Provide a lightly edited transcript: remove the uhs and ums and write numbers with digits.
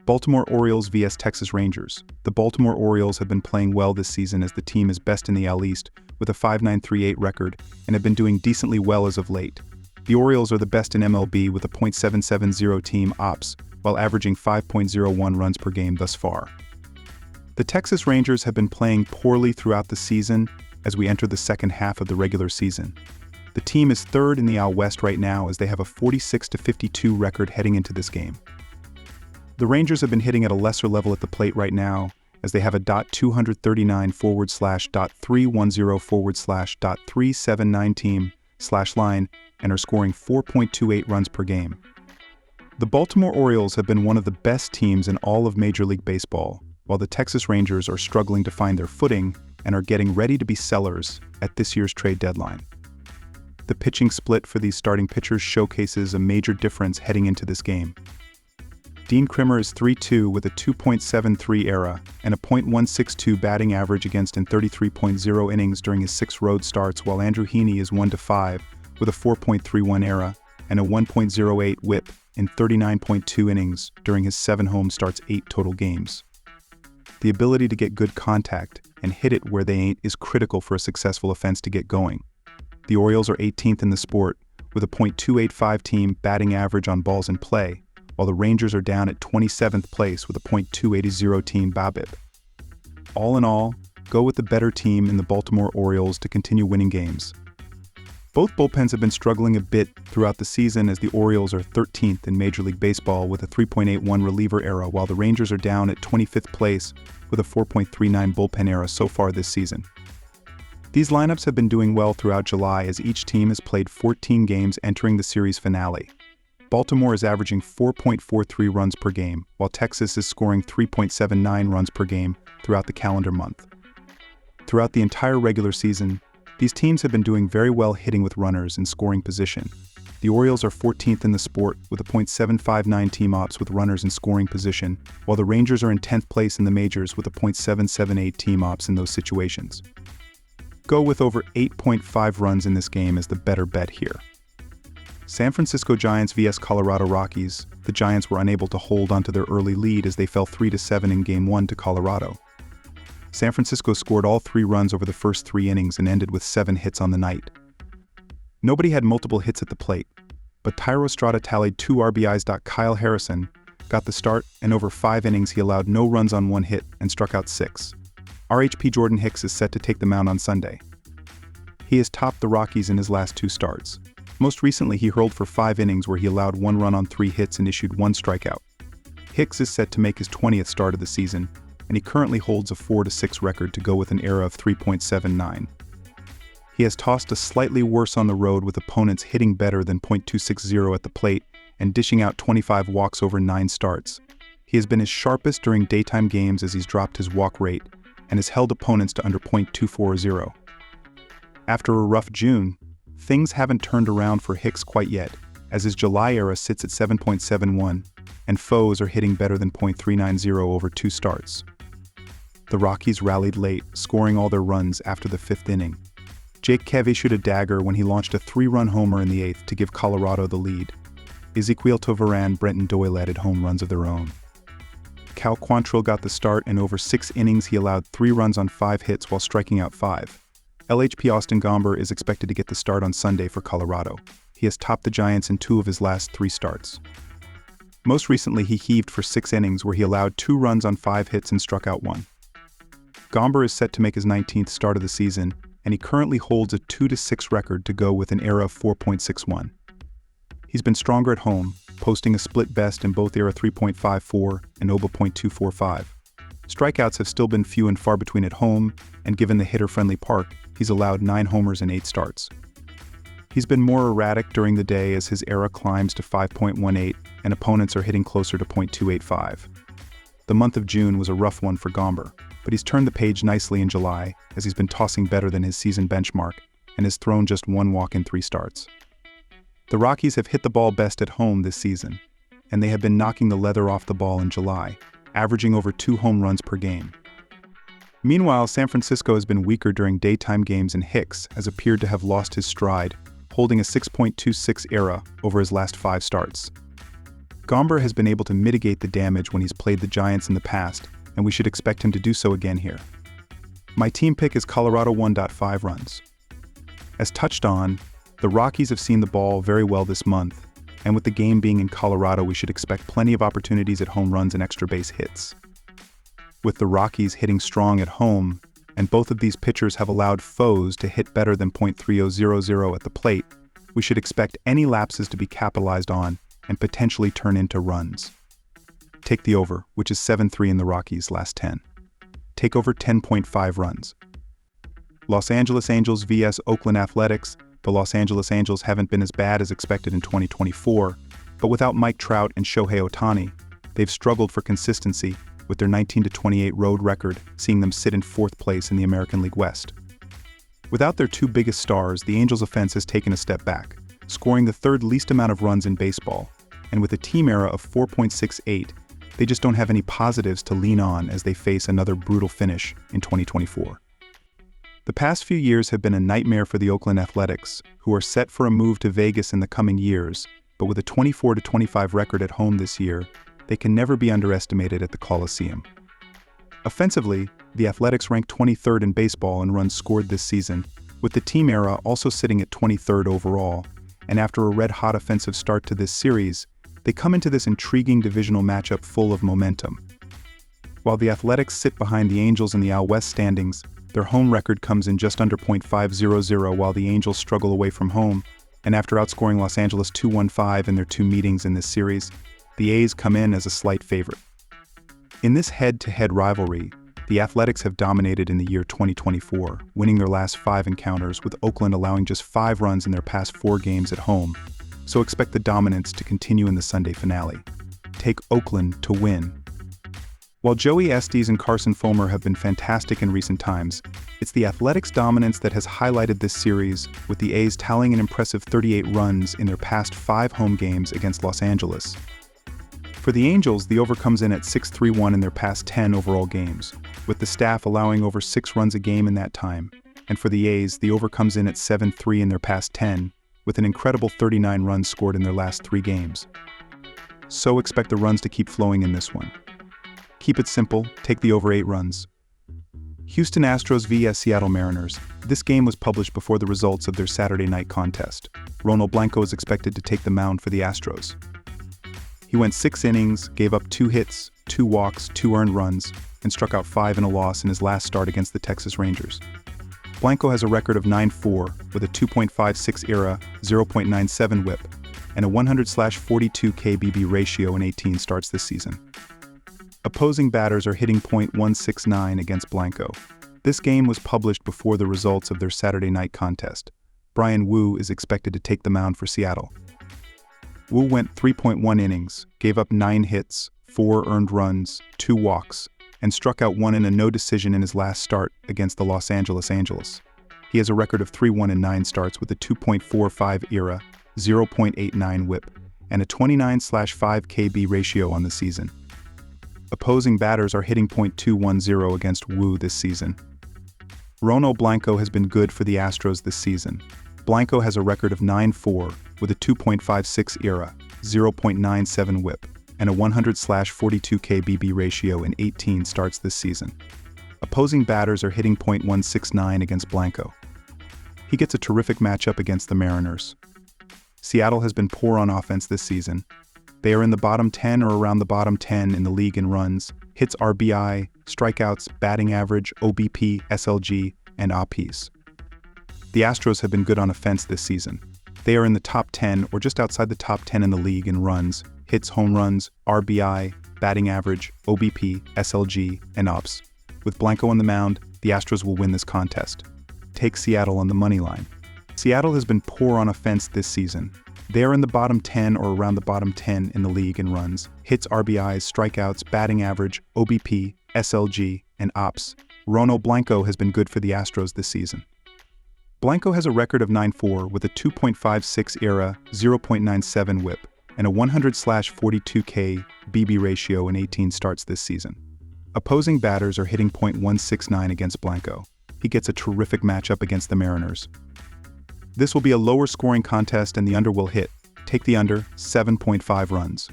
Baltimore Orioles vs Texas Rangers. The Baltimore Orioles have been playing well this season as the team is best in the AL East with a 5.938 record and have been doing decently well as of late. The Orioles are the best in MLB with a .770 team ops while averaging 5.01 runs per game thus far. The Texas Rangers have been playing poorly throughout the season as we enter the second half of the regular season. The team is third in the AL West right now as they have a 46-52 record heading into this game. The Rangers have been hitting at a lesser level at the plate right now as they have a .239/.310/.379 team/line and are scoring 4.28 runs per game. The Baltimore Orioles have been one of the best teams in all of Major League Baseball, while the Texas Rangers are struggling to find their footing and are getting ready to be sellers at this year's trade deadline. The pitching split for these starting pitchers showcases a major difference heading into this game. Dean Kremer is 3-2 with a 2.73 ERA and a .162 batting average against in 33.0 innings during his 6 road starts, while Andrew Heaney is 1-5 with a 4.31 ERA and a 1.08 WHIP in 39.2 innings during his 7 home starts 8 total games. The ability to get good contact and hit it where they ain't is critical for a successful offense to get going. The Orioles are 18th in the sport with a .285 team batting average on balls in play, while the Rangers are down at 27th place with a .280 team BABIP. All in all, go with the better team in the Baltimore Orioles to continue winning games. Both bullpens have been struggling a bit throughout the season as the Orioles are 13th in Major League Baseball with a 3.81 reliever ERA, while the Rangers are down at 25th place with a 4.39 bullpen ERA so far this season. These lineups have been doing well throughout July as each team has played 14 games entering the series finale. Baltimore is averaging 4.43 runs per game, while Texas is scoring 3.79 runs per game throughout the calendar month. Throughout the entire regular season, these teams have been doing very well hitting with runners in scoring position. The Orioles are 14th in the sport with a .759 team ops with runners in scoring position, while the Rangers are in 10th place in the majors with a .778 team ops in those situations. Go with over 8.5 runs in this game as the better bet here. San Francisco Giants vs Colorado Rockies. The Giants were unable to hold onto their early lead as they fell 3-7 in Game 1 to Colorado. San Francisco scored all 3 runs over the first 3 innings and ended with 7 hits on the night. Nobody had multiple hits at the plate, but Thairo Estrada tallied 2 RBIs. Kyle Harrison got the start, and over 5 innings he allowed no runs on 1 hit and struck out 6. RHP Jordan Hicks is set to take the mound on Sunday. He has topped the Rockies in his last 2 starts. Most recently, he hurled for 5 innings where he allowed 1 run on 3 hits and issued 1 strikeout. Hicks is set to make his 20th start of the season, and he currently holds a 4-6 record to go with an ERA of 3.79. He has tossed a slightly worse on the road with opponents hitting better than .260 at the plate and dishing out 25 walks over 9 starts. He has been his sharpest during daytime games as he's dropped his walk rate and has held opponents to under .240. After a rough June, things haven't turned around for Hicks quite yet, as his July ERA sits at 7.71, and foes are hitting better than .390 over 2 starts. The Rockies rallied late, scoring all their runs after the 5th inning. Jake Kev issued a dagger when he launched a 3-run homer in the 8th to give Colorado the lead. Ezequiel Tovaran, Brenton Doyle added home runs of their own. Cal Quantrill got the start, and over 6 innings he allowed 3 runs on 5 hits while striking out 5. LHP Austin Gomber is expected to get the start on Sunday for Colorado. He has topped the Giants in 2 of his last 3 starts. Most recently, he heaved for 6 innings where he allowed 2 runs on 5 hits and struck out 1. Gomber is set to make his 19th start of the season, and he currently holds a 2-6 record to go with an ERA of 4.61. He's been stronger at home, posting a split best in both ERA 3.54 and OBA .245. Strikeouts have still been few and far between at home, and given the hitter-friendly park, he's allowed 9 homers in 8 starts. He's been more erratic during the day as his ERA climbs to 5.18 and opponents are hitting closer to .285. The month of June was a rough one for Gomber, but he's turned the page nicely in July as he's been tossing better than his season benchmark and has thrown just 1 walk in 3 starts. The Rockies have hit the ball best at home this season, and they have been knocking the leather off the ball in July, averaging over 2 home runs per game. Meanwhile, San Francisco has been weaker during daytime games and Hicks has appeared to have lost his stride, holding a 6.26 ERA over his last 5 starts. Gomber has been able to mitigate the damage when he's played the Giants in the past, and we should expect him to do so again here. My team pick is Colorado 1.5 runs. As touched on, the Rockies have seen the ball very well this month, and with the game being in Colorado, we should expect plenty of opportunities at home runs and extra base hits. With the Rockies hitting strong at home, and both of these pitchers have allowed foes to hit better than .3000 at the plate, we should expect any lapses to be capitalized on and potentially turn into runs. Take the over, which is 7-3 in the Rockies' last 10. Take over 10.5 runs. Los Angeles Angels vs. Oakland Athletics. The Los Angeles Angels haven't been as bad as expected in 2024, but without Mike Trout and Shohei Ohtani, they've struggled for consistency, with their 19-28 road record seeing them sit in 4th place in the American League West. Without their two biggest stars, the Angels' offense has taken a step back, scoring the 3rd least amount of runs in baseball, and with a team ERA of 4.68, they just don't have any positives to lean on as they face another brutal finish in 2024. The past few years have been a nightmare for the Oakland Athletics, who are set for a move to Vegas in the coming years, but with a 24-25 record at home this year, they can never be underestimated at the Coliseum. Offensively, the Athletics rank 23rd in baseball in runs scored this season, with the team ERA also sitting at 23rd overall, and after a red-hot offensive start to this series, they come into this intriguing divisional matchup full of momentum. While the Athletics sit behind the Angels in the AL West standings, their home record comes in just under .500 while the Angels struggle away from home, and after outscoring Los Angeles 2-1-5 in their 2 meetings in this series, the A's come in as a slight favorite. In this head-to-head rivalry, the Athletics have dominated in the year 2024, winning their last 5 encounters, with Oakland allowing just 5 runs in their past 4 games at home, so expect the dominance to continue in the Sunday finale. Take Oakland to win. While Joey Estes and Carson Fulmer have been fantastic in recent times, it's the Athletics' dominance that has highlighted this series, with the A's tallying an impressive 38 runs in their past 5 home games against Los Angeles. For the Angels, the over comes in at 6-3-1 in their past 10 overall games, with the staff allowing over 6 runs a game in that time, and for the A's, the over comes in at 7-3 in their past 10, with an incredible 39 runs scored in their last 3 games. So expect the runs to keep flowing in this one. Keep it simple, take the over 8 runs. Houston Astros vs. Seattle Mariners. This game was published before the results of their Saturday night contest. Ronald Blanco is expected to take the mound for the Astros. He went 6 innings, gave up 2 hits, 2 walks, 2 earned runs, and struck out 5 in a loss in his last start against the Texas Rangers. Blanco has a record of 9-4 with a 2.56 ERA, 0.97 WHIP, and a 100/42 KBB ratio in 18 starts this season. Opposing batters are hitting .169 against Blanco. This game was published before the results of their Saturday night contest. Bryan Woo is expected to take the mound for Seattle. Woo went 3.1 innings, gave up 9 hits, 4 earned runs, 2 walks, and struck out 1 in a no decision in his last start against the Los Angeles Angels. He has a record of 3-1-9 starts with a 2.45 ERA, 0.89 WHIP, and a 29/5 KB ratio on the season. Opposing batters are hitting .210 against Woo this season. Ronald Blanco has been good for the Astros this season. Blanco has a record of 9-4 with a 2.56 ERA, 0.97 WHIP, and a 100/42 KBB ratio in 18 starts this season. Opposing batters are hitting .169 against Blanco. He gets a terrific matchup against the Mariners. Seattle has been poor on offense this season. They are in the bottom 10 or around the bottom 10 in the league in runs, hits RBI, strikeouts, batting average, OBP, SLG, and OPS. The Astros have been good on offense this season. They are in the top 10 or just outside the top 10 in the league in runs, hits, home runs, RBI, batting average, OBP, SLG, and OPS. With Blanco on the mound, the Astros will win this contest. Take Seattle on the money line. Seattle has been poor on offense this season. They are in the bottom 10 or around the bottom 10 in the league in runs, hits, RBIs, strikeouts, batting average, OBP, SLG, and OPS. Ronald Blanco has been good for the Astros this season. Blanco has a record of 9-4 with a 2.56 ERA, 0.97 WHIP, and a 100/42 KBB ratio in 18 starts this season. Opposing batters are hitting .169 against Blanco. He gets a terrific matchup against the Mariners. This will be a lower scoring contest and the under will hit. Take the under, 7.5 runs.